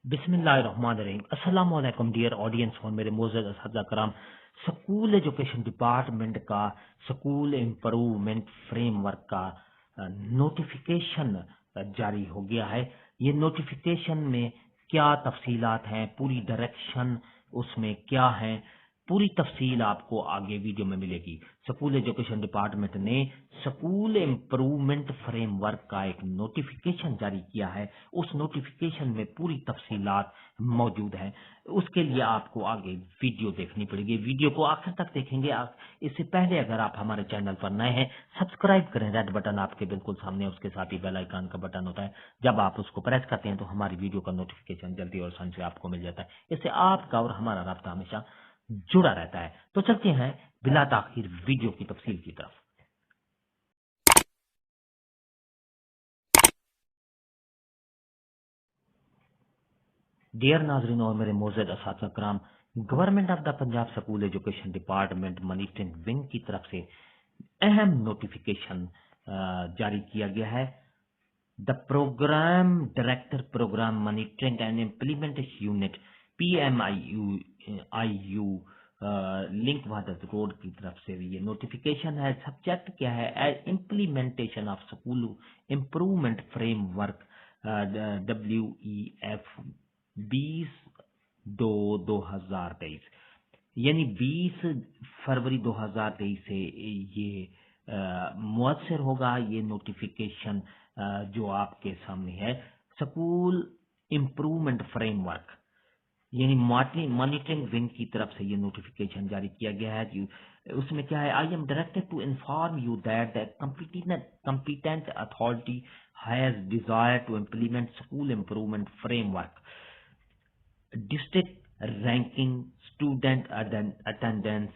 बिस्मिल्लाहिर्रहमानिर्रहीम। अस्सलाम वालेकुम डियर ऑडियंस और मेरे मोअज़्ज़ज़ असहाबा कराम। स्कूल एजुकेशन डिपार्टमेंट का स्कूल इम्प्रूवमेंट फ्रेमवर्क का नोटिफिकेशन जारी हो गया है। ये नोटिफिकेशन में क्या तफसीलात हैं, पूरी डायरेक्शन उसमें क्या है, पूरी तफसील आपको आगे वीडियो में मिलेगी। स्कूल एजुकेशन डिपार्टमेंट ने स्कूल इम्प्रूवमेंट फ्रेमवर्क का एक नोटिफिकेशन जारी किया है। उस नोटिफिकेशन में पूरी तफसीलात मौजूद हैं। उसके लिए आपको आगे वीडियो देखनी पड़ेगी। वीडियो को आखिर तक देखेंगे। इससे पहले अगर आप हमारे चैनल पर नए हैं, सब्सक्राइब करें। रेड बटन आपके बिल्कुल सामने है, उसके साथ ही बेल आइकन का बटन होता है। जब आप उसको प्रेस करते हैं तो हमारी वीडियो का नोटिफिकेशन जल्दी और आसानी से आपको मिल जाता है। इससे आपका और हमारा राब्ता हमेशा जुड़ा रहता है। तो चलते हैं बिला ताखीर वीडियो की तफसील की तरफ। डियर नाजरीन और मेरे मोअज़्ज़ज़ अस्हाब कराम, government of the Punjab school education department monitoring wing की तरफ से अहम नोटिफिकेशन जारी किया गया है। The programme director programme monitoring and implementation unit PMIU link Wahdat road की तरफ से ये नोटिफिकेशन है। सब्जेक्ट क्या है? Implementation of school improvement framework WEF 20-2-2023, यानी 20 फरवरी 2023 से ये मुअस्सर होगा। ये नोटिफिकेशन जो आपके सामने है, स्कूल इम्प्रूवमेंट फ्रेमवर्क यानी मॉनिटरिंग विंग की तरफ से ये नोटिफिकेशन जारी किया गया है। उसमें क्या है? I am directed to inform you that the competent authority has desire to implement school improvement framework, district ranking, student attendance,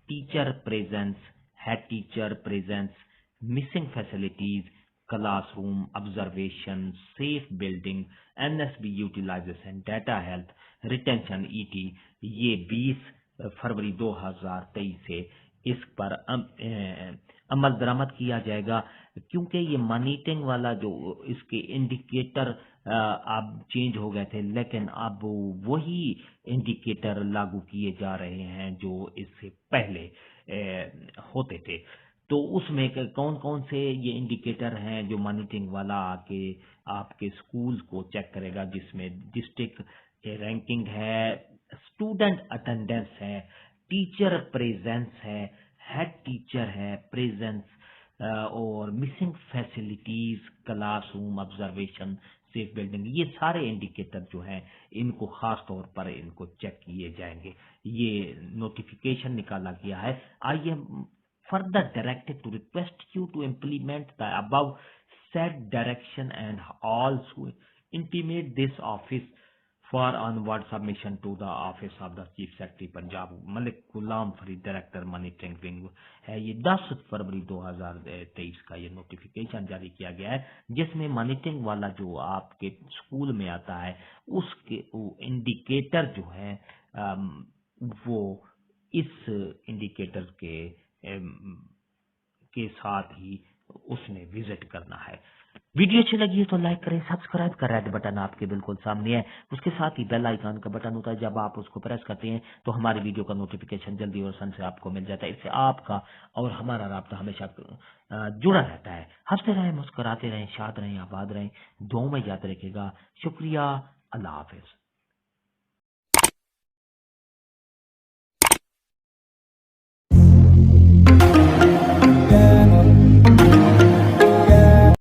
teacher presence, head teacher presence, missing facilities, classroom observation, safe building, NSB utilization, data health, retention ET, ये 20 फरवरी 2023 से इस पर अमल दरामद किया जाएगा। क्योंकि ये monitoring वाला जो इसके इंडिकेटर अब चेंज हो गए थे, लेकिन अब वही इंडिकेटर लागू किए जा रहे हैं जो इससे पहले होते थे। तो उसमें कौन कौन से ये इंडिकेटर हैं जो मॉनिटरिंग वाला आके आपके स्कूल को चेक करेगा, जिसमें डिस्ट्रिक्ट रैंकिंग है, स्टूडेंट अटेंडेंस है, टीचर प्रेजेंस है, हेड टीचर है प्रेजेंस, और missing facilities, classroom observation, safe building, ये सारे इंडिकेटर जो हैं इनको खास तौर पर इनको चेक किए जाएंगे। ये नोटिफिकेशन निकाला गया है। I M further directed to request you to implement the above said direction and also intimate this office for onward submission to the office of the Chief Secretary Punjab Malik Ghulam Farid, director monitoring wing है। ये 10 फरवरी 2023 का ये notification जारी किया गया है, जिसमें monitoring वाला जो आपके स्कूल में आता है उसके इंडिकेटर जो है वो इस इंडिकेटर के साथ ही उसने विजिट करना है। वीडियो अच्छी लगी है तो लाइक करें, सब्सक्राइब कर, रेड बटन आपके बिल्कुल सामने है, उसके साथ ही बेल आइकन का बटन होता है। जब आप उसको प्रेस करते हैं तो हमारी वीडियो का नोटिफिकेशन जल्दी और आसानी से आपको मिल जाता है। इससे आपका और हमारा राब्ता हमेशा जुड़ा रहता है। हंसते रहें, मुस्कुराते रहें, शाद रहें, आबाद रहें, दुआओं में याद रखिएगा। शुक्रिया। अल्लाह हाफिज।